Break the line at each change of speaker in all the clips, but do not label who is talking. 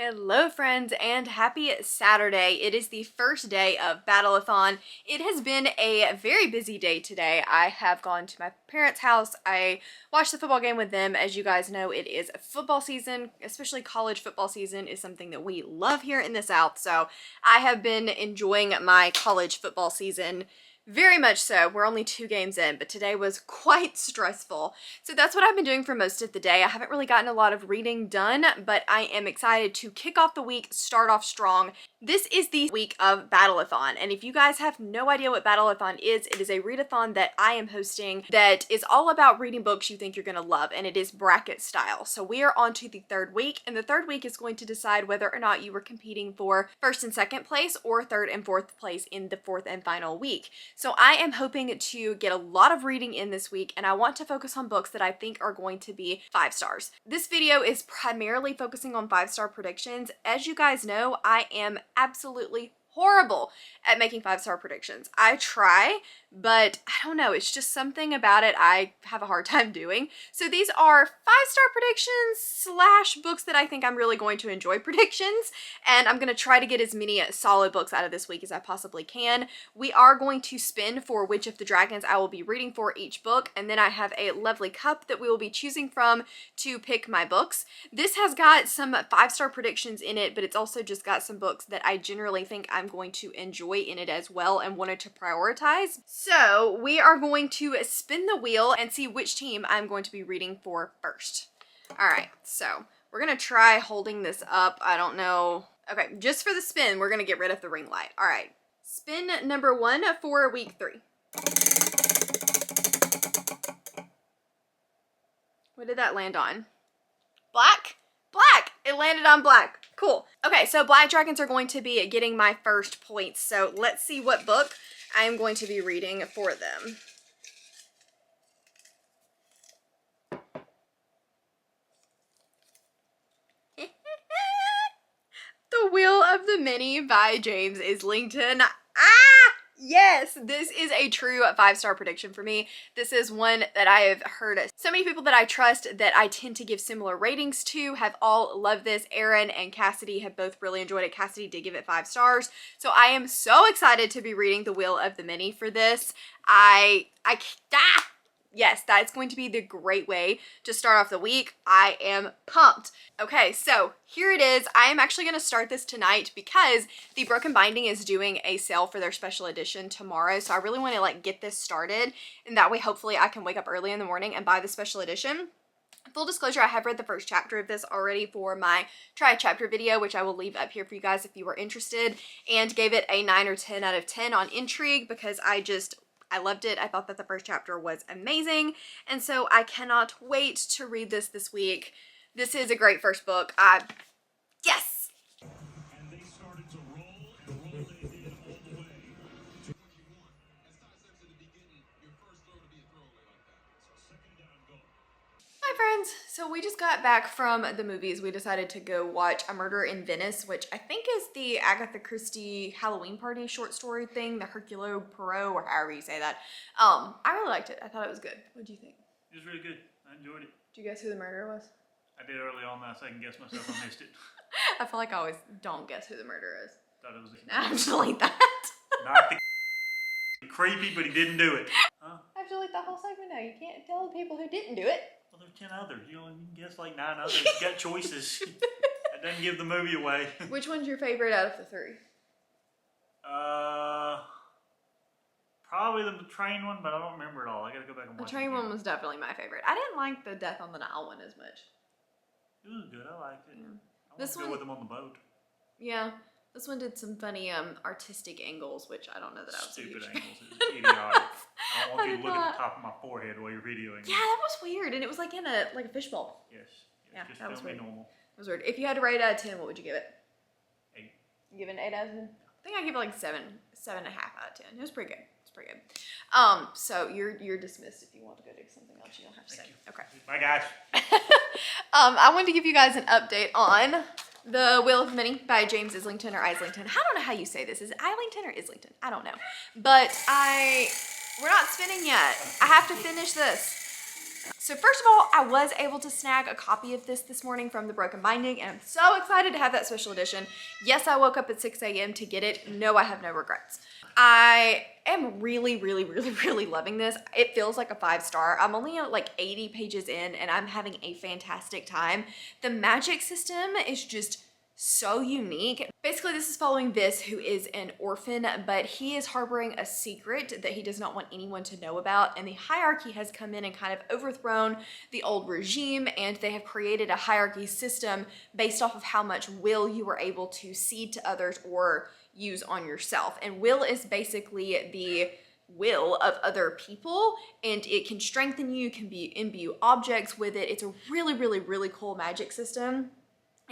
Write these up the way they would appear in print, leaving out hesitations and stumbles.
Hello friends and happy Saturday. It is the first day of Battleathon. It has been a very busy day today. I have gone to my parents' house. I watched the football game with them. As you guys know, it is football season, especially college football season is something that we love here in the South. So I have been enjoying my college football season very much so. We're only 2 games in, but today was quite stressful. So that's what I've been doing for most of the day. I haven't really gotten a lot of reading done, but I am excited to kick off the week, start off strong. This is the week of Battleathon, and if you guys have no idea what Battleathon is, it is a readathon that I am hosting that is all about reading books you think you're gonna love, and it is bracket style. So we are on to the 3rd week, and the 3rd week is going to decide whether or not you were competing for 1st and 2nd place or 3rd and 4th place in the 4th and final week. So I am hoping to get a lot of reading in this week, and I want to focus on books that I think are going to be 5 stars. This video is primarily focusing on 5-star predictions. As you guys know, I am absolutely horrible at making 5-star predictions. I try, but I don't know, it's just something about it I have a hard time doing. So these are 5-star predictions slash books that I think I'm really going to enjoy predictions, and I'm gonna try to get as many solid books out of this week as I possibly can. We are going to spin for which of the dragons I will be reading for each book, and then I have a lovely cup that we will be choosing from to pick my books. This has got some 5-star predictions in it, but it's also just got some books that I generally think I'm going to enjoy in it as well and wanted to prioritize. So we are going to spin the wheel and see which team I'm going to be reading for first. All right, so we're gonna try holding this up. I don't know. Okay, just for the spin, we're gonna get rid of the ring light. All right, spin number 1 for week 3. What did that land on? Black? Black! It landed on black. Cool. Okay, so black dragons are going to be getting my first points. So let's see what book I am going to be reading for them. The Wheel of the Many by James Islington. Yes, this is a true 5-star prediction for me. This is one that I have heard so many people that I trust that I tend to give similar ratings to have all loved this. Aaron and Cassidy have both really enjoyed it. Cassidy did give it 5 stars. So I am so excited to be reading The Wheel of the Many for this. Yes, that's going to be the great way to start off the week. I am pumped. Okay, so here it is. I am actually going to start this tonight because the Broken Binding is doing a sale for their special edition tomorrow. So I really want to get this started, and that way hopefully I can wake up early in the morning and buy the special edition. Full disclosure, I have read the first chapter of this already for my try a chapter video, which I will leave up here for you guys if you are interested, and gave it a 9 or 10 out of 10 on Intrigue because I loved it. I thought that the first chapter was amazing, and so I cannot wait to read this week. This is a great first book. Yes!
And they started to roll and roll they did all the way. Do what you want. As Ty said to the beginning, your first throw to be a throwaway like that. So 2nd down, go.
Hi friends! So we just got back from the movies. We decided to go watch A Murder in Venice, which I think is the Agatha Christie Halloween party short story thing, the Hercule Poirot, or however you say that. I really liked it. I thought it was good. What do you think?
It was really good. I enjoyed it.
Did you guess who the murderer was?
I did early on, I second guessed myself. I missed it.
I feel like I always don't guess who the murderer is.
Thought it was
I have to delete that.
not the creepy, but he didn't do it. Huh?
I have to delete the whole segment now. You can't tell the people who didn't do it.
Well, there's 10 others. You only guess like 9 others. You got choices. That doesn't give the movie away.
Which one's your favorite out of the 3?
Probably the train one, but I don't remember it all. I gotta go back and watch
The train
it again.
one was definitely my favorite. I didn't like the Death on the Nile one as much.
It was good. I liked it.
Yeah.
I
This
wanted to
one-
go with them on the boat.
Yeah, this one did some funny artistic angles, which I don't know that I was a
Stupid
huge
angles. It was idiotic. I don't want
I
you
did
to look at
not.
the top of my forehead while you're videoing.
Yeah, that was weird, and it was like in a fishbowl.
Yes.
Yeah,
Just
that was
tell me
weird.
normal.
It was weird. If you had to rate it out of 10, what would you give it?
8.
You give it an 8 out of 10? I think I give it like 7.5 out of 10. It was pretty good. It's pretty good. So you're dismissed if you want to go do something else. You don't have to say. Okay.
Bye, guys.
I wanted to give you guys an update on The Wheel of the Many by James Islington or Islington. I don't know how you say this. Is it Islington or Islington? I don't know. But we're not spinning yet. I have to finish this. So first of all, I was able to snag a copy of this morning from the Broken Binding, and I'm so excited to have that special edition. Yes, I woke up at 6 a.m. to get it. No, I have no regrets. I am really loving this. It feels like a 5-star. I'm only at like 80 pages in and I'm having a fantastic time. The magic system is just so unique. Basically, this is following Vis, who is an orphan, but he is harboring a secret that he does not want anyone to know about, and the hierarchy has come in and kind of overthrown the old regime, and they have created a hierarchy system based off of how much will you are able to cede to others or use on yourself. And will is basically the will of other people, and it can strengthen you, can be imbue objects with it. It's a really cool magic system.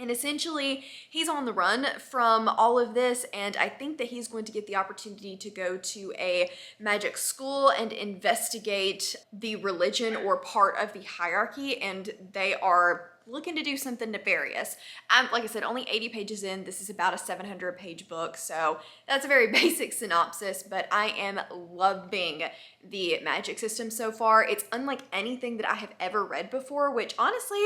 And essentially, he's on the run from all of this, and I think that he's going to get the opportunity to go to a magic school and investigate the religion or part of the hierarchy, and they are looking to do something nefarious. Like I said, only 80 pages in. This is about a 700-page book, so that's a very basic synopsis, but I am loving the magic system so far. It's unlike anything that I have ever read before, which honestly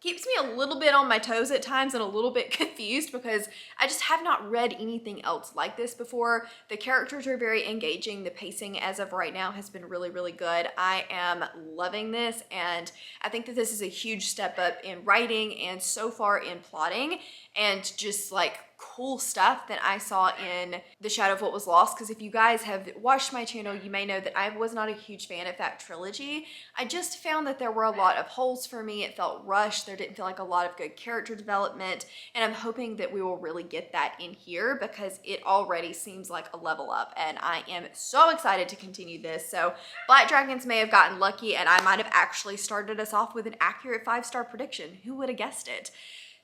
keeps me a little bit on my toes at times and a little bit confused because I just have not read anything else like this before. The characters are very engaging. The pacing as of right now has been really good. I am loving this, and I think that this is a huge step up in writing and so far in plotting and just like cool stuff that I saw in The Shadow of What Was Lost, because if you guys have watched my channel, you may know that I was not a huge fan of that trilogy. I just found that there were a lot of holes for me. It felt rushed. There didn't feel like a lot of good character development, and I'm hoping that we will really get that in here because it already seems like a level up, and I am so excited to continue this. So Black Dragons may have gotten lucky, and I might have actually started us off with an accurate 5-star prediction. Who would have guessed it?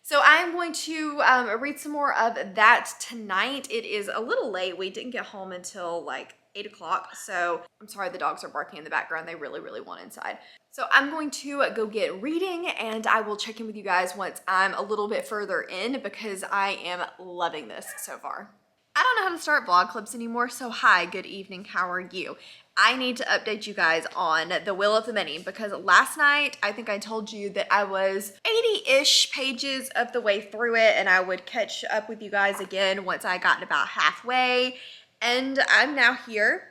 So I'm going to read some more of that tonight. It is a little late. We didn't get home until like 8 o'clock. So I'm sorry the dogs are barking in the background. They really want inside. So I'm going to go get reading, and I will check in with you guys once I'm a little bit further in because I am loving this so far. I don't know how to start vlog clips anymore, so hi, good evening, how are you? I need to update you guys on The Will of the Many because last night I think I told you that I was 80-ish pages of the way through it and I would catch up with you guys again once I got about halfway, and I'm now here.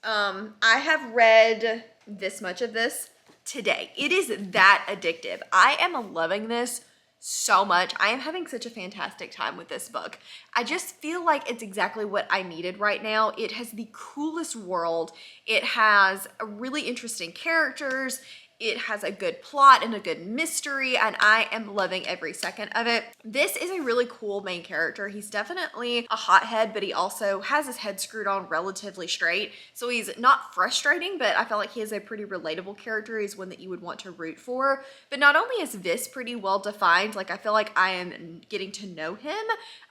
I have read this much of this today. It is that addictive. I am loving this so much. I am having such a fantastic time with this book. I just feel like it's exactly what I needed right now. It has the coolest world. It has really interesting characters. It has a good plot and a good mystery, and I am loving every second of it. This is a really cool main character. He's definitely a hothead, but he also has his head screwed on relatively straight. So he's not frustrating, but I feel like he is a pretty relatable character. He's one that you would want to root for. But not only is this pretty well defined, like I feel like I am getting to know him,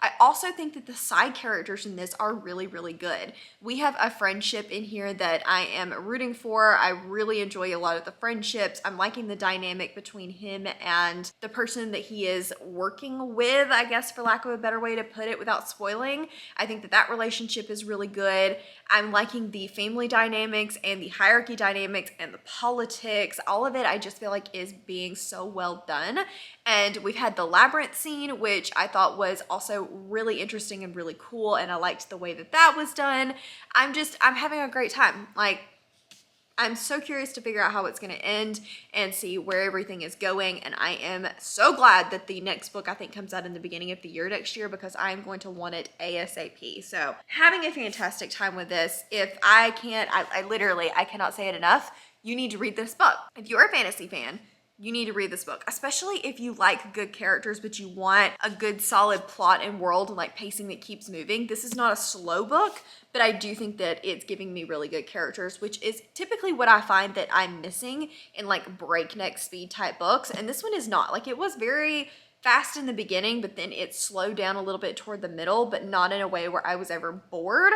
I also think that the side characters in this are really good. We have a friendship in here that I am rooting for. I really enjoy a lot of the friendships. I'm liking the dynamic between him and the person that he is working with, I guess, for lack of a better way to put it without spoiling. I think that that relationship is really good. I'm liking the family dynamics and the hierarchy dynamics and the politics. All of it I just feel like is being so well done. And we've had the labyrinth scene, which I thought was also really interesting and really cool, and I liked the way that that was done. I'm having a great time. Like, I'm so curious to figure out how it's going to end and see where everything is going, and I am so glad that the next book I think comes out in the beginning of the year next year because I'm going to want it ASAP. So having a fantastic time with this. If I can't, I literally, I cannot say it enough, you need to read this book. If you're a fantasy fan, you need to read this book, especially if you like good characters, but you want a good solid plot and world and like pacing that keeps moving. This is not a slow book, but I do think that it's giving me really good characters, which is typically what I find that I'm missing in like breakneck speed type books. And this one is not. Like, it was very fast in the beginning, but then it slowed down a little bit toward the middle, but not in a way where I was ever bored.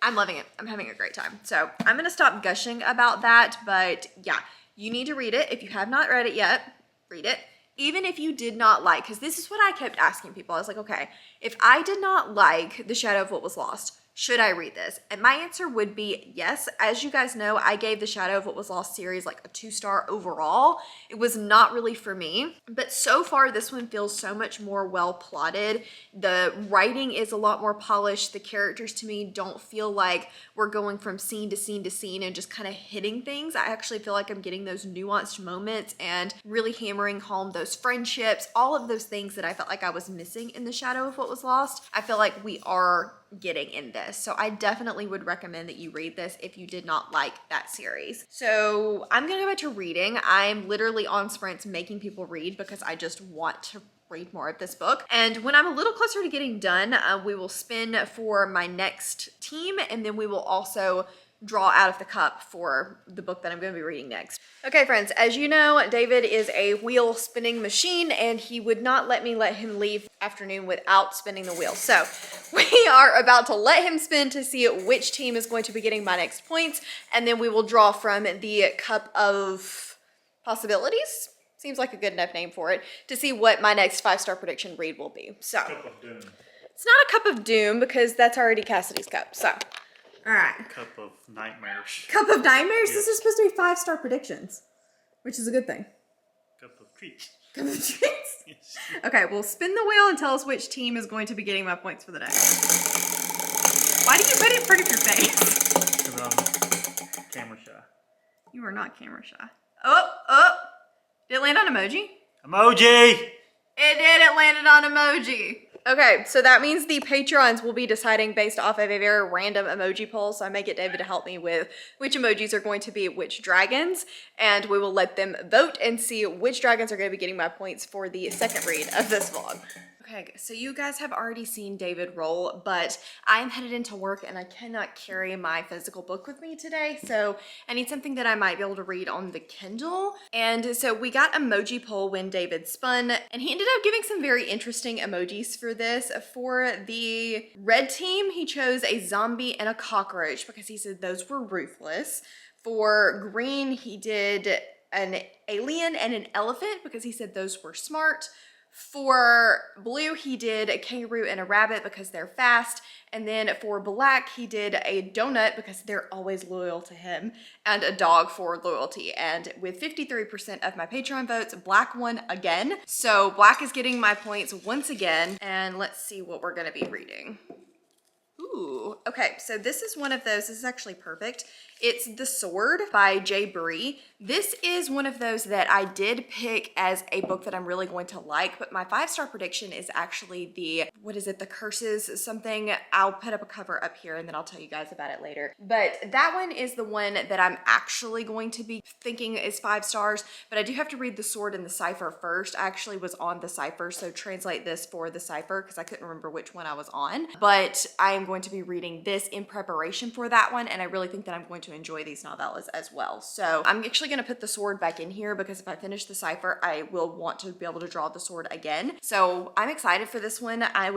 I'm loving it. I'm having a great time. So I'm going to stop gushing about that, but yeah. You need to read it. If you have not read it yet, read it. Even if you did not like, because this is what I kept asking people. I was like, okay, if I did not like The Shadow of What Was Lost, Should I read this? And my answer would be yes. As you guys know, I gave the Shadow of What Was Lost series like a 2-star overall. It was not really for me, but so far this one feels so much more well plotted. The writing is a lot more polished. The characters to me don't feel like we're going from scene to scene to scene and just kind of hitting things. I actually feel like I'm getting those nuanced moments and really hammering home those friendships, all of those things that I felt like I was missing in the Shadow of What Was Lost. I feel like we are getting in this. So I definitely would recommend that you read this if you did not like that series. So I'm gonna go back to reading. I'm literally on sprints making people read because I just want to read more of this book. And when I'm a little closer to getting done, we will spin for my next team, and then we will also draw out of the cup for the book that I'm going to be reading next. Okay, friends, as you know, David is a wheel spinning machine, and he would not let me let him leave afternoon without spinning the wheel. So we are about to let him spin to see which team is going to be getting my next points, and then we will draw from the cup of possibilities. Seems like a good enough name for it, to see what my next 5-star prediction read will be. So
Cup of doom.
it's not a cup of doom because that's already Cassidy's cup. So all right.
Cup of nightmares.
Cup of nightmares?
Yes.
This is supposed to be 5-star predictions, which is a good thing.
Cup of treats.
Cup of treats?
Yes.
Okay, well, spin the wheel and tell us which team is going to be getting my points for the day. Why do you put it in front of your face?
Because I'm camera shy.
You are not camera shy. Oh. Did it land on emoji?
Emoji!
It did. It landed on emoji. Okay, so that means the Patrons will be deciding based off of a very random emoji poll. So I may get David to help me with which emojis are going to be which dragons, and we will let them vote and see which dragons are going to be getting my points for the second read of this vlog. Okay, so you guys have already seen David roll, but I'm headed into work and I cannot carry my physical book with me today, so I need something that I might be able to read on the Kindle. And so we got emoji poll when David spun, and he ended up giving some very interesting emojis for this. For the red team, he chose a zombie and a cockroach because he said those were ruthless. For green, he did an alien and an elephant because he said those were smart. For blue, he did a kangaroo and a rabbit because they're fast. And then for black, he did a donut because they're always loyal to him, and a dog for loyalty. And with 53% of my Patreon votes, black won again. So black is getting my points once again. And let's see what we're gonna be reading. Ooh, okay, so this is one of those. This is actually perfect. It's The Sword by Jay Bree. This is one of those that I did pick as a book that I'm really going to like, but my 5-star prediction is actually the, what is it, The Curses something. I'll put up a cover up here and then I'll tell you guys about it later. But that one is the one that I'm actually going to be thinking is 5 stars, but I do have to read The Sword and the Cipher first. I actually was on the Cipher, so translate this for the Cipher because I couldn't remember which one I was on. But I am going to be reading this in preparation for that one, and I really think that I'm going to enjoy these novellas as well. So I'm actually going to put the Sword back in here because if I finish the Cipher, I will want to be able to draw the Sword again. So I'm excited for this one. I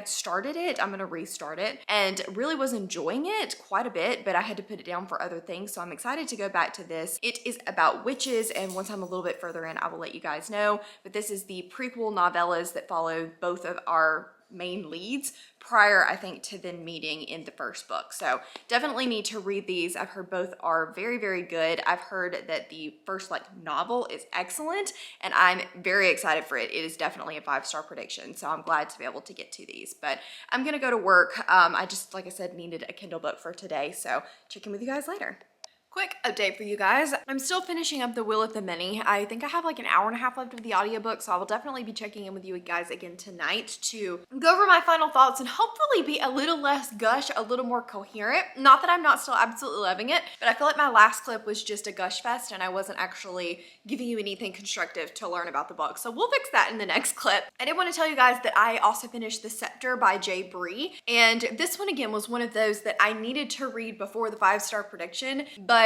started it, I'm going to restart it, and really was enjoying it quite a bit, but I had to put it down for other things. So I'm excited to go back to this. It is about witches, and once I'm a little bit further in, I will let you guys know. But this is the prequel novellas that follow both of our main leads prior, I think, to them meeting in the first book. So definitely need to read these. I've heard both are very, very good. I've heard that the first novel is excellent, and I'm very excited for it. It is definitely a 5-star prediction, so I'm glad to be able to get to these. But I'm gonna go to work. I just, like I said, needed a Kindle book for today, so check in with you guys later. Quick update for you guys. I'm still finishing up The Will of the Many. I think I have like an hour and a half left of the audiobook, so I will definitely be checking in with you guys again tonight to go over my final thoughts and hopefully be a little less gush, a little more coherent. Not that I'm not still absolutely loving it, but I feel like my last clip was just a gush fest and I wasn't actually giving you anything constructive to learn about the book. So we'll fix that in the next clip. I did want to tell you guys that I also finished The Scepter by Jay Bree, and this one again was one of those that I needed to read before the 5-star prediction, but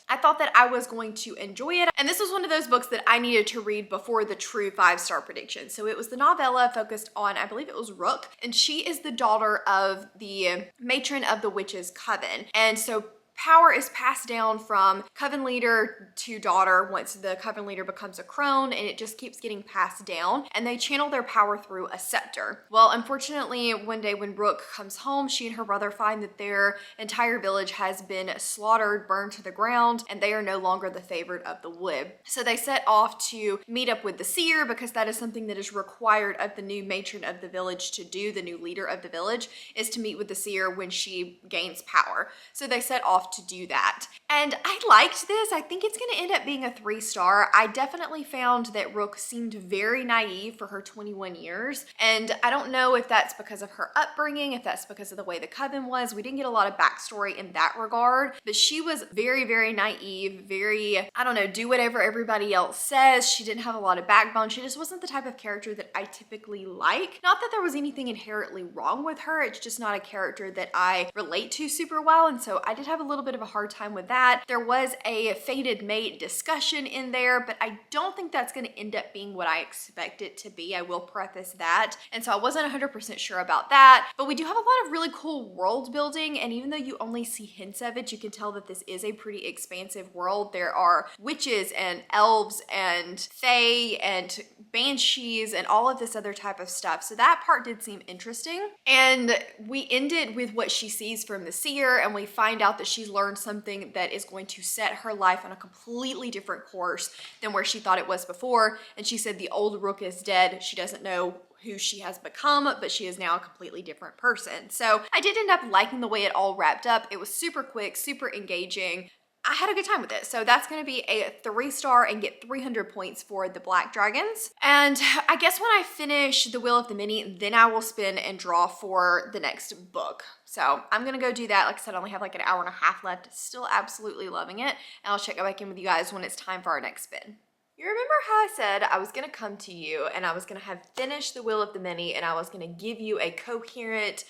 I thought that I was going to enjoy it. And this was one of those books that I needed to read before the true 5-star prediction. So it was the novella focused on, I believe it was Rook, and she is the daughter of the matron of the Witches' Coven. And so power is passed down from coven leader to daughter once the coven leader becomes a crone, and it just keeps getting passed down, and they channel their power through a scepter. Well, unfortunately, one day when Rook comes home, she and her brother find that their entire village has been slaughtered, burned to the ground, and they are no longer the favorite of the wood. So they set off to meet up with the seer, because that is something that is required of the new matron of the village to do. The new leader of the village is to meet with the seer when she gains power. So they set off to do that. And I liked this. I think it's going to end up being a 3-star. I definitely found that Rook seemed very naive for her 21 years. And I don't know if that's because of her upbringing, if that's because of the way the coven was. We didn't get a lot of backstory in that regard, but she was very, very naive, very, I don't know, do whatever everybody else says. She didn't have a lot of backbone. She just wasn't the type of character that I typically like. Not that there was anything inherently wrong with her. It's just not a character that I relate to super well. And so I did have a little bit of a hard time with that. There was a fated mate discussion in there, but I don't think that's going to end up being what I expect it to be. I will preface that. And so I wasn't 100% sure about that, but we do have a lot of really cool world building. And even though you only see hints of it, you can tell that this is a pretty expansive world. There are witches and elves and fae and banshees and all of this other type of stuff. So that part did seem interesting. And we ended with what she sees from the seer, and we find out that she's learned something that is going to set her life on a completely different course than where she thought it was before. And she said the old Rook is dead. She doesn't know who she has become, but she is now a completely different person. So I did end up liking the way it all wrapped up. It was super quick, super engaging. I had a good time with it. So that's going to be a 3-star and get 300 points for the Black Dragons. And I guess when I finish The Will of the Many, then I will spin and draw for the next book. So I'm going to go do that. Like I said, I only have like an hour and a half left. Still absolutely loving it. And I'll check back in with you guys when it's time for our next spin. You remember how I said I was going to come to you and I was going to have finished The Will of the Many, and I was going to give you a coherent,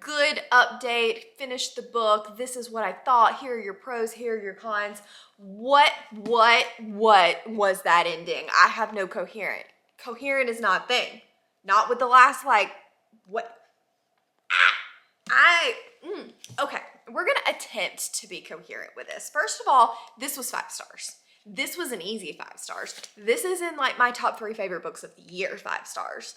good update, finish the book, this is what I thought, here are your pros, here are your cons. What was that ending? I have no coherent. Coherent is not a thing. Not with the last, what? Okay, we're gonna attempt to be coherent with this. First of all, this was 5 stars. This was an easy 5 stars. This is in my top 3 favorite books of the year, 5 stars.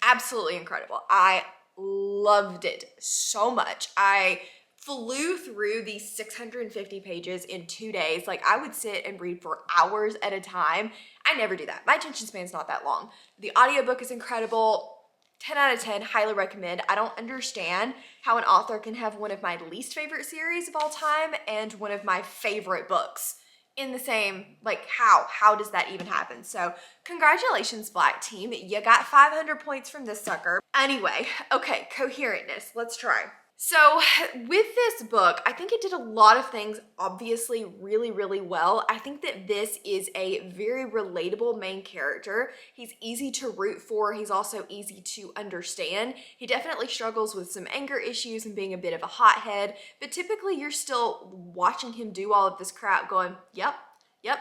Absolutely incredible. I loved it so much. I flew through these 650 pages in 2 days. I would sit and read for hours at a time. I never do that. My attention span's not that long. The audiobook is incredible. 10 out of 10, highly recommend. I don't understand how an author can have one of my least favorite series of all time and one of my favorite books in the same, how does that even happen? So congratulations, Black team. You got 500 points from this sucker. Anyway, okay, coherentness, let's try. So with this book, I think it did a lot of things obviously really, really well. I think that this is a very relatable main character. He's easy to root for. He's also easy to understand. He definitely struggles with some anger issues and being a bit of a hothead, but typically you're still watching him do all of this crap going, yep,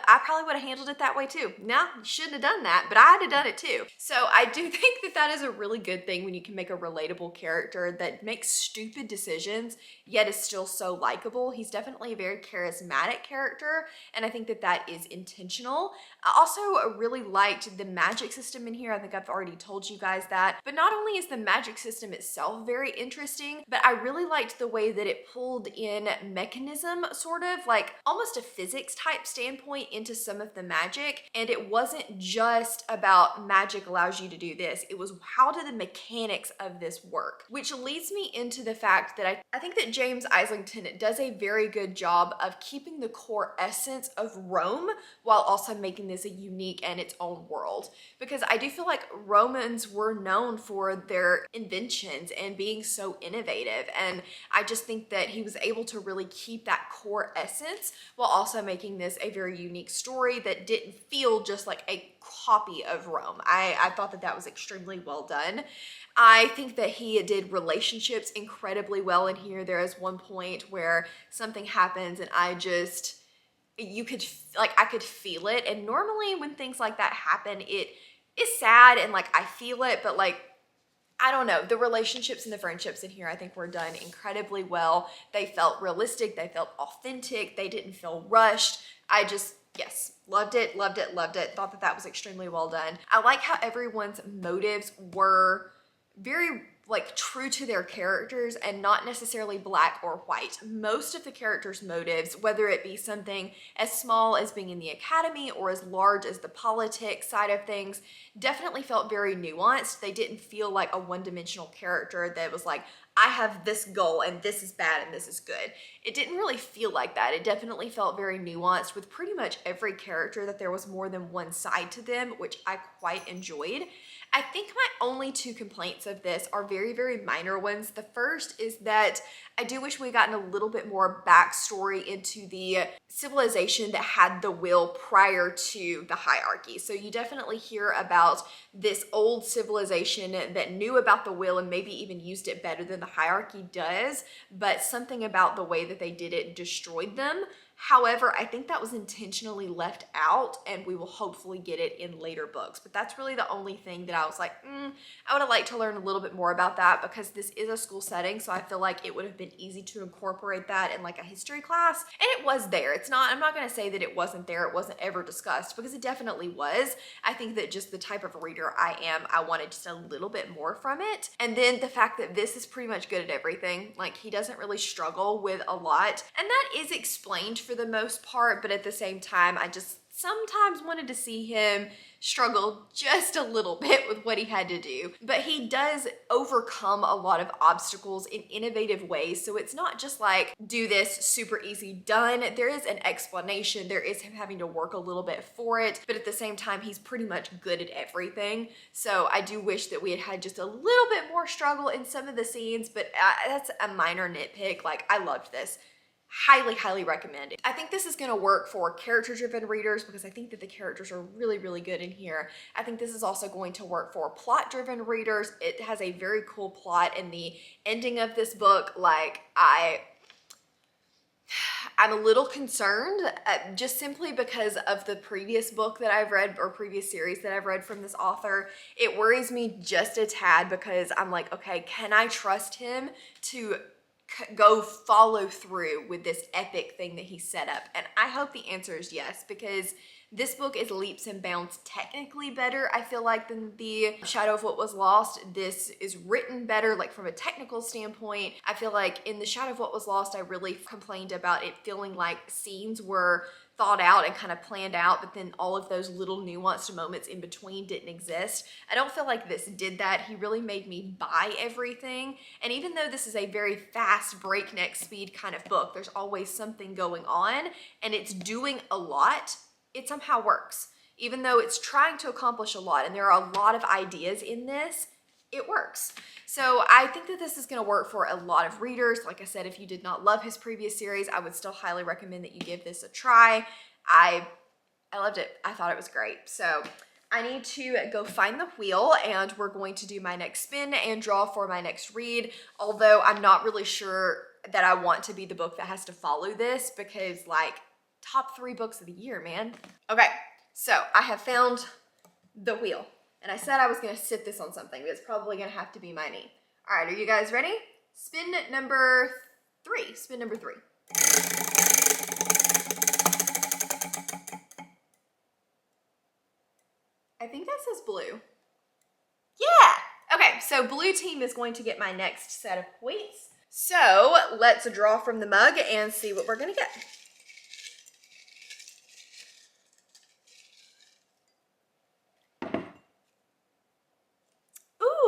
I probably would have handled it that way too. No, you shouldn't have done that, but I'd have done it too. So I do think that that is a really good thing when you can make a relatable character that makes stupid decisions, yet is still so likable. He's definitely a very charismatic character, and I think that that is intentional. I also really liked the magic system in here. I think I've already told you guys that, but not only is the magic system itself very interesting, but I really liked the way that it pulled in mechanism, sort of almost a physics type standpoint into some of the magic. And it wasn't just about magic allows you to do this. It was how do the mechanics of this work? Which leads me into the fact that I think that James Islington does a very good job of keeping the core essence of Rome while also making this a unique and its own world. Because I do feel like Romans were known for their inventions and being so innovative. And I just think that he was able to really keep that core essence while also making this a very unique story that didn't feel just like a copy of Rome. I thought that that was extremely well done. I think that he did relationships incredibly well in here. There is one point where something happens and I could feel it. And normally when things like that happen, it is sad and I feel it, but I don't know, the relationships and the friendships in here I think were done incredibly well. They felt realistic, they felt authentic, they didn't feel rushed. I just, yes, loved it, loved it, loved it. Thought that that was extremely well done. I like how everyone's motives were very like true to their characters and not necessarily black or white. Most of the characters' motives, whether it be something as small as being in the academy or as large as the politics side of things, definitely felt very nuanced. They didn't feel like a one-dimensional character that was like, I have this goal and this is bad and this is good. It didn't really feel like that. It definitely felt very nuanced with pretty much every character, that there was more than one side to them, which I quite enjoyed. I think my only two complaints of this are very, very minor ones. The first is that I do wish we had gotten a little bit more backstory into the civilization that had the will prior to the hierarchy. So you definitely hear about this old civilization that knew about the will and maybe even used it better than the hierarchy does, but something about the way that they did it destroyed them. However, I think that was intentionally left out, and we will hopefully get it in later books. But that's really the only thing that I was like, I would have liked to learn a little bit more about that, because this is a school setting, so I feel like it would have been easy to incorporate that in like a history class. And it was there. It's not, I'm not going to say that it wasn't there, it wasn't ever discussed, because it definitely was. I think that just the type of reader I am, I wanted just a little bit more from it. And then the fact that this is pretty much good at everything. Like, he doesn't really struggle with a lot, and that is explained for the most part, but at the same time, I just sometimes wanted to see him struggle just a little bit with what he had to do. But he does overcome a lot of obstacles in innovative ways, so it's not just like, do this, super easy, done. There is an explanation, there is him having to work a little bit for it, but at the same time, he's pretty much good at everything. So I do wish that we had had just a little bit more struggle in some of the scenes, but that's a minor nitpick. Like, I loved this. Highly, highly recommend it. I think this is going to work for character-driven readers, because I think that the characters are really, really good in here. I think this is also going to work for plot-driven readers. It has a very cool plot, and the ending of this book, like, I'm a little concerned, just simply because of the previous book that I've read, or previous series that I've read from this author. It worries me just a tad, because I'm like, okay, can I trust him to go follow through with this epic thing that he set up? And I hope the answer is yes, because this book is leaps and bounds technically better, I feel like, than the Shadow of What Was Lost. This is written better, like from a technical standpoint. I feel like in the Shadow of What Was Lost, I really complained about it feeling like scenes were thought out and kind of planned out, but then all of those little nuanced moments in between didn't exist. I don't feel like this did that. He really made me buy everything. And even though this is a very fast, breakneck speed kind of book, there's always something going on, and it's doing a lot, it somehow works. Even though it's trying to accomplish a lot, and there are a lot of ideas in this, it works. So I think that this is going to work for a lot of readers. Like I said, if you did not love his previous series, I would still highly recommend that you give this a try. I loved it. I thought it was great. So I need to go find the wheel, and we're going to do my next spin and draw for my next read. Although I'm not really sure that I want to be the book that has to follow this, because like, top 3 books of the year, man. Okay, so I have found the wheel. And I said I was going to sit this on something, but it's probably going to have to be my knee. All right, are you guys ready? Spin number 3. Spin number 3. I think that says blue. Yeah! Okay, so blue team is going to get my next set of points. So let's draw from the mug and see what we're going to get.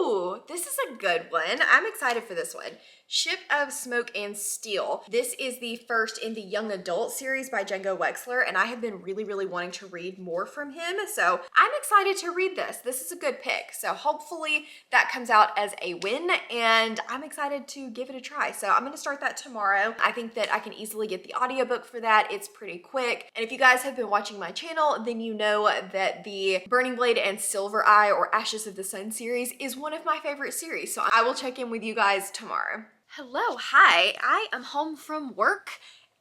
Ooh, this is a good one. I'm excited for this one. Ship of Smoke and Steel. This is the first in the young adult series by Django Wexler, and I have been really, really wanting to read more from him, so I'm excited to read this. This is a good pick, so hopefully that comes out as a win, and I'm excited to give it a try. So I'm going to start that tomorrow. I think that I can easily get the audiobook for that. It's pretty quick, and if you guys have been watching my channel, then you know that the Burning Blade and Silver Eye, or Ashes of the Sun series, is one of my favorite series, so I will check in with you guys tomorrow. Hello, hi, I am home from work,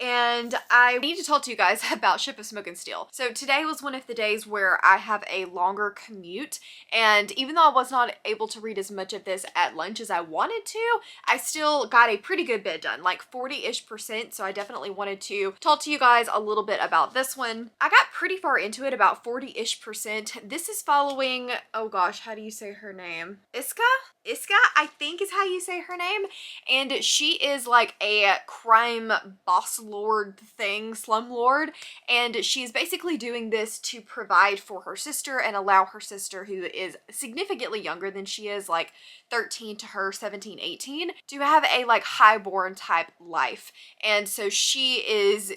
and I need to talk to you guys about Ship of Smoke and Steel. So today was one of the days where I have a longer commute, and even though I was not able to read as much of this at lunch as I wanted to, I still got a pretty good bit done, like 40-ish%, so I definitely wanted to talk to you guys a little bit about this one. I got pretty far into it, about 40-ish%. This is following, oh gosh, how do you say her name? Iska? Iska, I think is how you say her name. And she is like a crime boss lord thing, slum lord. And she's basically doing this to provide for her sister and allow her sister, who is significantly younger than she is, like 13 to her 17, 18, to have a like highborn type life. And so she is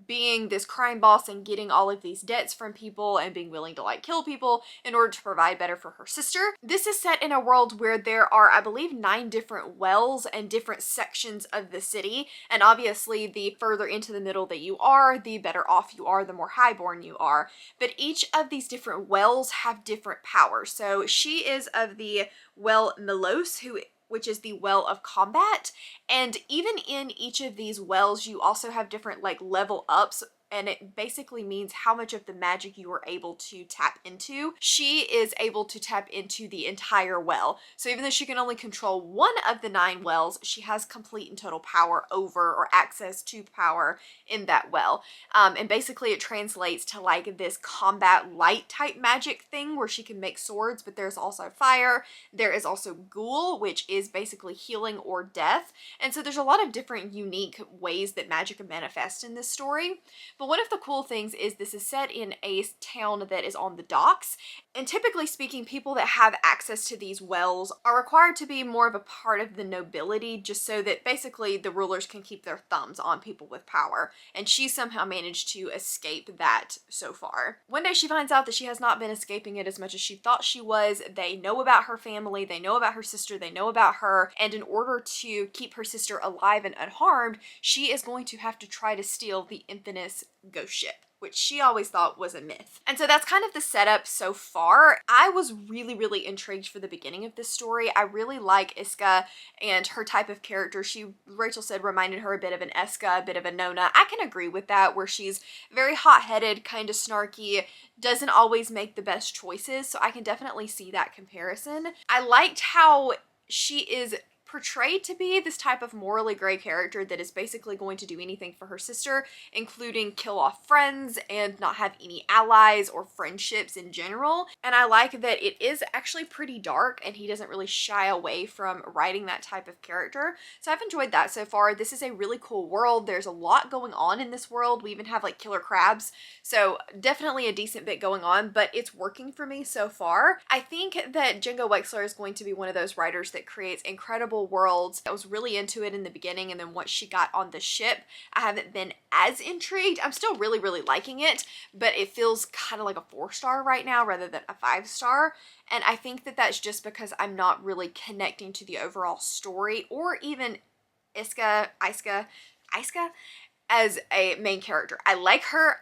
being this crime boss and getting all of these debts from people and being willing to like kill people in order to provide better for her sister. This is set in a world where there are, I believe, 9 different wells and different sections of the city. And obviously the further into the middle that you are, the better off you are, the more highborn you are. But each of these different wells have different powers. So she is of the well Melos, which is the well of combat. And even in each of these wells, you also have different like level ups, and it basically means how much of the magic you are able to tap into. She is able to tap into the entire well. So even though she can only control one of the 9 wells, she has complete and total power over, or access to power in that well. And basically it translates to like this combat light type magic thing where she can make swords, but there's also fire. There is also ghoul, which is basically healing or death. And so there's a lot of different unique ways that magic can manifest in this story. But one of the cool things is this is set in a town that is on the docks, and typically speaking, people that have access to these wells are required to be more of a part of the nobility, just so that basically the rulers can keep their thumbs on people with power, and she somehow managed to escape that so far. One day she finds out that she has not been escaping it as much as she thought she was. They know about her family, they know about her sister, they know about her, and in order to keep her sister alive and unharmed, she is going to have to try to steal the infamous ghost ship, which she always thought was a myth. And so that's kind of the setup so far. I was really intrigued for the beginning of this story. I really like Iska and her type of character. Rachel said, reminded her a bit of an Eska, a bit of a Nona. I can agree with that, where she's very hot-headed, kind of snarky, doesn't always make the best choices, so I can definitely see that comparison. I liked how she is portrayed to be this type of morally gray character that is basically going to do anything for her sister, including kill off friends and not have any allies or friendships in general. And I like that it is actually pretty dark, and he doesn't really shy away from writing that type of character. So I've enjoyed that so far. This is a really cool world. There's a lot going on in this world. We even have like killer crabs. So definitely a decent bit going on, but it's working for me so far. I think that Django Wexler is going to be one of those writers that creates incredible worlds. I was really into it in the beginning, and then once she got on the ship, I haven't been as intrigued. I'm still really liking it, but it feels kind of like a 4-star right now rather than a 5-star. And I think that that's just because I'm not really connecting to the overall story, or even Iska as a main character. I like her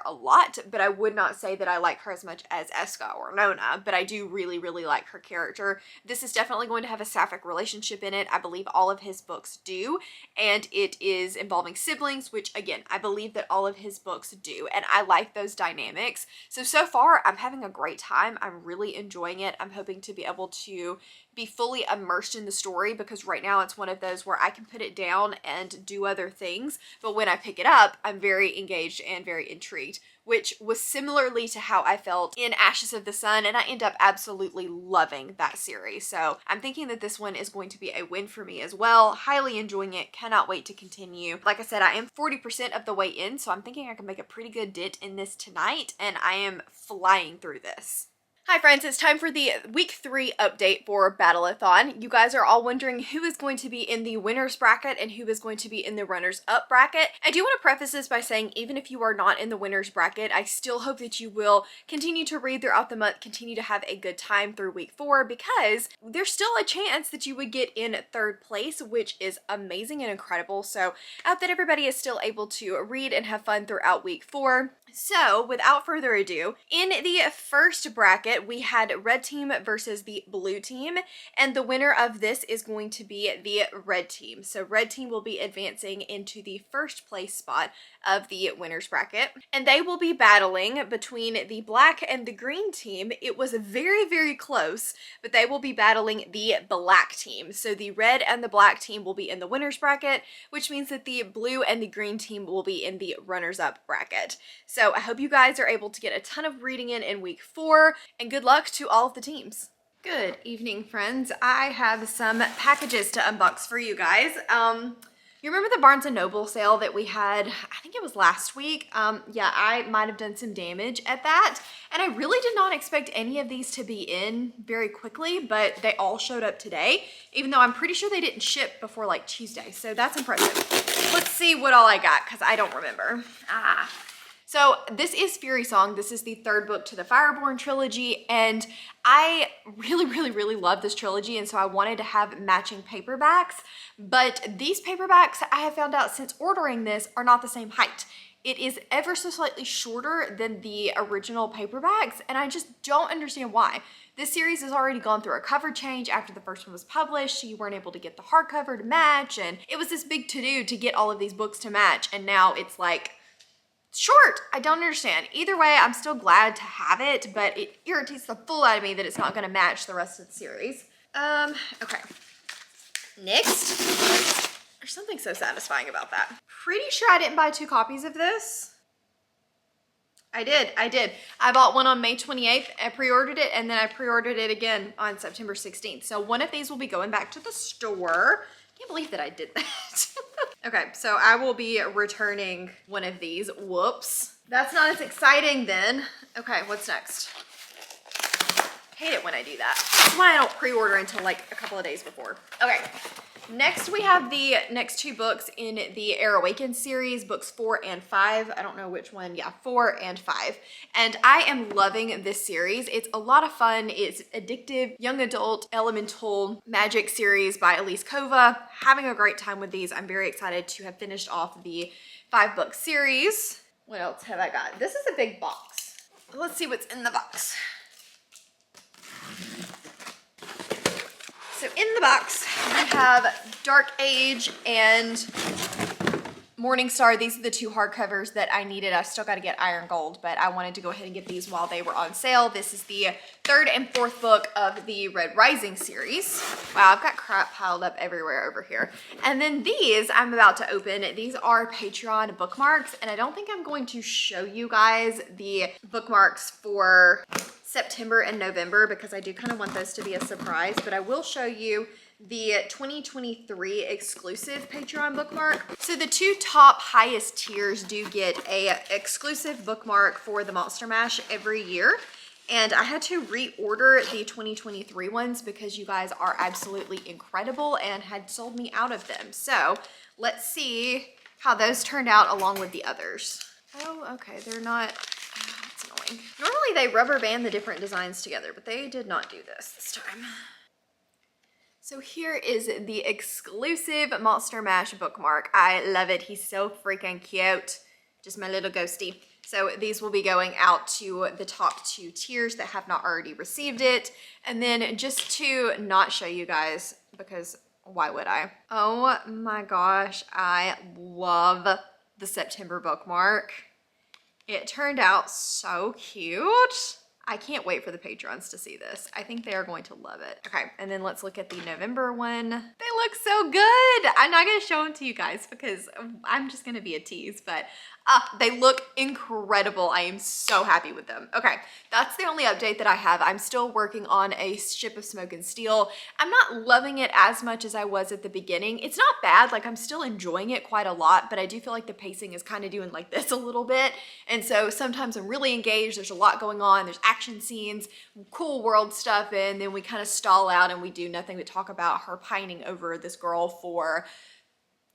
a lot, but I would not say that I like her as much as Eska or Nona, but I do really like her character. This is definitely going to have a sapphic relationship in it. I believe all of his books do, and it is involving siblings, which again, I believe that all of his books do, and I like those dynamics. So far, I'm having a great time. I'm really enjoying it. I'm hoping to be able to be fully immersed in the story, because right now it's one of those where I can put it down and do other things, but when I pick it up, I'm very engaged and very intrigued, which was similarly to how I felt in Ashes of the Sun, and I end up absolutely loving that series. So I'm thinking that this one is going to be a win for me as well. Highly enjoying it, cannot wait to continue. Like I said, I am 40% of the way in, so I'm thinking I can make a pretty good dent in this tonight, and I am flying through this. Hi friends, it's time for the week 3 update for Battleathon. You guys are all wondering who is going to be in the winners bracket and who is going to be in the runners up bracket. I do want to preface this by saying even if you are not in the winners bracket, I still hope that you will continue to read throughout the month, continue to have a good time through week 4, because there's still a chance that you would get in 3rd place, which is amazing and incredible. So I hope that everybody is still able to read and have fun throughout week 4. So, without further ado, in the first bracket, we had red team versus the blue team, and the winner of this is going to be the red team. So, red team will be advancing into the first place spot of the winner's bracket, and they will be battling between the black and the green team. It was very, very close, but they will be battling the black team. So, the red and the black team will be in the winner's bracket, which means that the blue and the green team will be in the runners-up bracket. So I hope you guys are able to get a ton of reading in week 4, and good luck to all of the teams. Good evening, friends. I have some packages to unbox for you guys. You remember the Barnes & Noble sale that we had, I think it was last week? Yeah, I might have done some damage at that, and I really did not expect any of these to be in very quickly, but they all showed up today, even though I'm pretty sure they didn't ship before like Tuesday, so that's impressive. Let's see what all I got, because I don't remember. So this is Fury Song. This is the third book to the Fireborn trilogy, and I really love this trilogy, and so I wanted to have matching paperbacks, but these paperbacks I have found out since ordering this are not the same height. It is ever so slightly shorter than the original paperbacks, and I just don't understand why. This series has already gone through a cover change after the first one was published, so you weren't able to get the hardcover to match, and it was this big to-do to get all of these books to match, and now it's like short. I don't understand. Either way, I'm still glad to have it, but it irritates the fool out of me that it's not going to match the rest of the series. Okay. Next, there's something so satisfying about that. Pretty sure I didn't buy 2 copies of this. I did. I bought one on May 28th. I pre-ordered it, and then I pre-ordered it again on September 16th. So one of these will be going back to the store. Can't believe that I did that. Okay, so I will be returning one of these. Whoops. That's not as exciting then. Okay, what's next? Hate it when I do that. That's why I don't pre-order until like a couple of days before. Okay, next we have the next 2 books in the Air Awakens series, books 4 and 5. I don't know which one. Yeah, 4 and 5. And I am loving this series. It's a lot of fun. It's addictive, young adult, elemental magic series by Elise Kova. Having a great time with these. I'm very excited to have finished off the 5-book series. What else have I got? This is a big box. Let's see what's in the box. So in the box, we have Dark Age and Morningstar. These are the 2 hardcovers that I needed. I still got to get Iron Gold, but I wanted to go ahead and get these while they were on sale. This is the 3rd and 4th book of the Red Rising series. Wow, I've got crap piled up everywhere over here. And then these I'm about to open. These are Patreon bookmarks, and I don't think I'm going to show you guys the bookmarks for September and November because I do kind of want those to be a surprise, but I will show you the 2023 exclusive Patreon bookmark. So the 2 top highest tiers do get a exclusive bookmark for the Monster Mash every year. And I had to reorder the 2023 ones because you guys are absolutely incredible and had sold me out of them. So let's see how those turned out along with the others. Oh, okay, they're not, that's annoying. Normally they rubber band the different designs together, but they did not do this time. So here is the exclusive Monster Mash bookmark. I love it. He's so freaking cute. Just my little ghosty. So these will be going out to the top 2 tiers that have not already received it. And then just to not show you guys, because why would I? Oh my gosh, I love the September bookmark. It turned out so cute. I can't wait for the patrons to see this. I think they are going to love it. Okay, and then let's look at the November one. They look so good. I'm not gonna show them to you guys because I'm just gonna be a tease, but they look incredible. I am so happy with them. Okay, that's the only update that I have. I'm still working on a Ship of Smoke and Steel. I'm not loving it as much as I was at the beginning. It's not bad, like I'm still enjoying it quite a lot, but I do feel like the pacing is kind of doing like this a little bit. And so sometimes I'm really engaged, there's a lot going on, there's action scenes, cool world stuff, and then we kind of stall out and we do nothing but talk about her pining over this girl for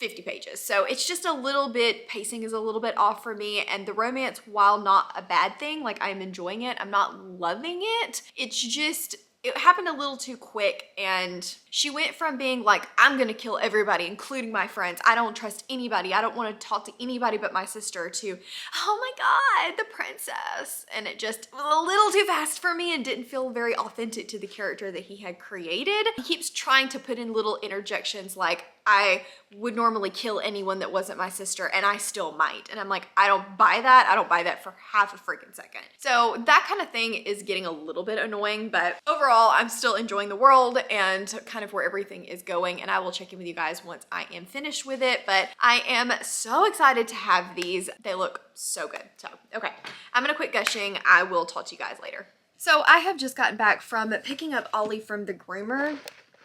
50 pages. So it's just a little bit, pacing is a little bit off for me, and the romance, while not a bad thing, like I'm enjoying it, I'm not loving it. It's just it happened a little too quick, and she went from being like, I'm gonna kill everybody, including my friends. I don't trust anybody. I don't want to talk to anybody but my sister, to, oh my God, the princess. And it just was a little too fast for me and didn't feel very authentic to the character that he had created. He keeps trying to put in little interjections like, I would normally kill anyone that wasn't my sister, and I still might. And I'm like, I don't buy that. I don't buy that for half a freaking second. So that kind of thing is getting a little bit annoying, but overall, I'm still enjoying the world and kind of where everything is going. And I will check in with you guys once I am finished with it. But I am so excited to have these. They look so good. So, okay, I'm gonna quit gushing. I will talk to you guys later. So I have just gotten back from picking up Ollie from the groomer.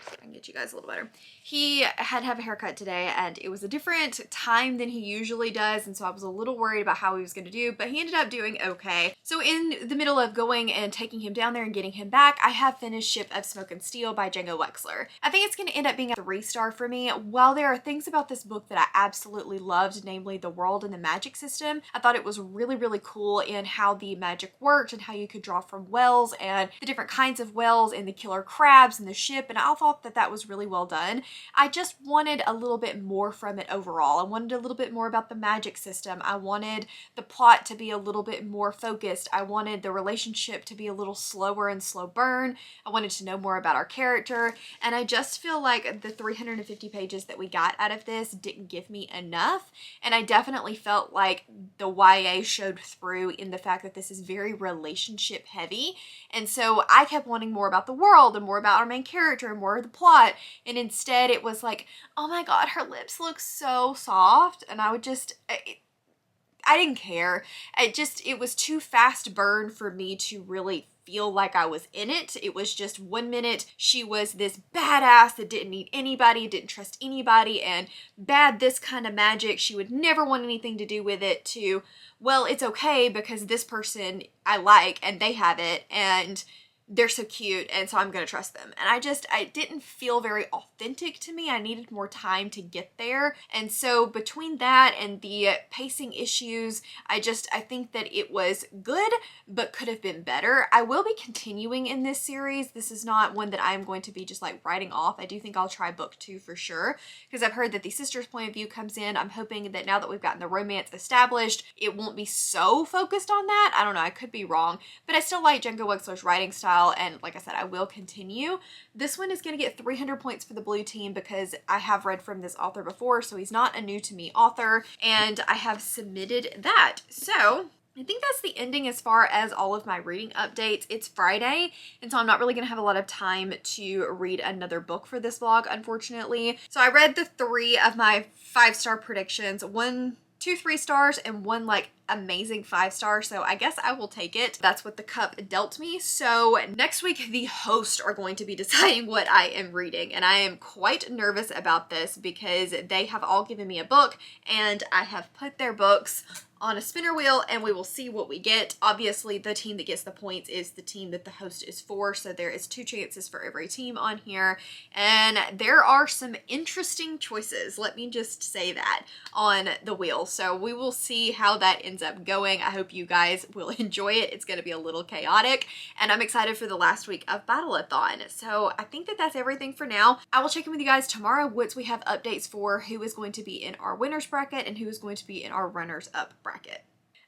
I can get you guys a little better. He had to have a haircut today, and it was a different time than he usually does, and so I was a little worried about how he was going to do, but he ended up doing okay. So in the middle of going and taking him down there and getting him back, I have finished Ship of Smoke and Steel by Django Wexler. I think it's going to end up being a 3-star for me. While there are things about this book that I absolutely loved, namely the world and the magic system, I thought it was really, really cool in how the magic worked and how you could draw from wells and the different kinds of wells and the killer crabs and the ship, and I thought that that was really well done. I just wanted a little bit more from it overall. I wanted a little bit more about the magic system. I wanted the plot to be a little bit more focused. I wanted the relationship to be a little slower and slow burn. I wanted to know more about our character. And I just feel like the 350 pages that we got out of this didn't give me enough. And I definitely felt like the YA showed through in the fact that this is very relationship heavy. And so I kept wanting more about the world and more about our main character and more of the plot. And instead it was like, oh my God, her lips look so soft. And I would just, I didn't care. It was too fast burn for me to really feel like I was in it. It was just 1 minute she was this badass that didn't need anybody, didn't trust anybody, and bad this kind of magic, she would never want anything to do with it, to, well, it's okay because this person I like and they have it and they're so cute and so I'm gonna trust them. And I didn't feel very authentic to me. I needed more time to get there. And so between that and the pacing issues, I think that it was good, but could have been better. I will be continuing in this series. This is not one that I'm going to be just like writing off. I do think I'll try book 2 for sure, because I've heard that the sister's point of view comes in. I'm hoping that now that we've gotten the romance established, it won't be so focused on that. I don't know, I could be wrong, but I still like Django Wexler's writing style. And like I said, I will continue. This one is going to get 300 points for the blue team because I have read from this author before, so he's not a new to me author, and I have submitted that. So I think that's the ending as far as all of my reading updates. It's Friday, and so I'm not really going to have a lot of time to read another book for this vlog, unfortunately. So I read the 3 of my 5-star predictions, 1, 2, 3 stars, and 1 like amazing 5-star, so I guess I will take it. That's what the cup dealt me. So next week the hosts are going to be deciding what I am reading, and I am quite nervous about this because they have all given me a book and I have put their books on a spinner wheel and we will see what we get. Obviously the team that gets the points is the team that the host is for, so there is 2 chances for every team on here, and there are some interesting choices, let me just say that, on the wheel. So we will see how that ends up going. I hope you guys will enjoy it. It's going to be a little chaotic, and I'm excited for the last week of Battleathon. So I think that that's everything for now. I will check in with you guys tomorrow once we have updates for who is going to be in our winners bracket and who is going to be in our runners up bracket.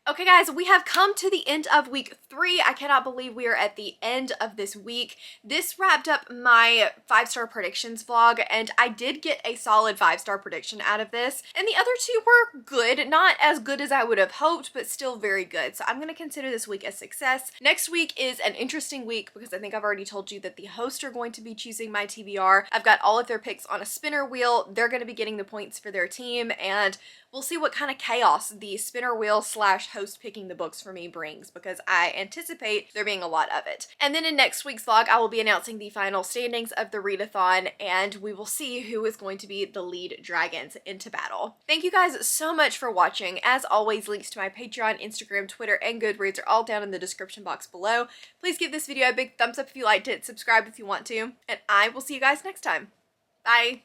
Okay guys, we have come to the end of week 3. I cannot believe we are at the end of this week. This wrapped up my 5-star predictions vlog, and I did get a solid 5-star prediction out of this. And the other 2 were good, not as good as I would have hoped, but still very good. So I'm going to consider this week a success. Next week is an interesting week because I think I've already told you that the hosts are going to be choosing my TBR. I've got all of their picks on a spinner wheel. They're going to be getting the points for their team, and we'll see what kind of chaos the spinner wheel / host picking the books for me brings, because I anticipate there being a lot of it. And then in next week's vlog, I will be announcing the final standings of the readathon, and we will see who is going to be the lead dragons into battle. Thank you guys so much for watching. As always, links to my Patreon, Instagram, Twitter, and Goodreads are all down in the description box below. Please give this video a big thumbs up if you liked it, subscribe if you want to, and I will see you guys next time. Bye!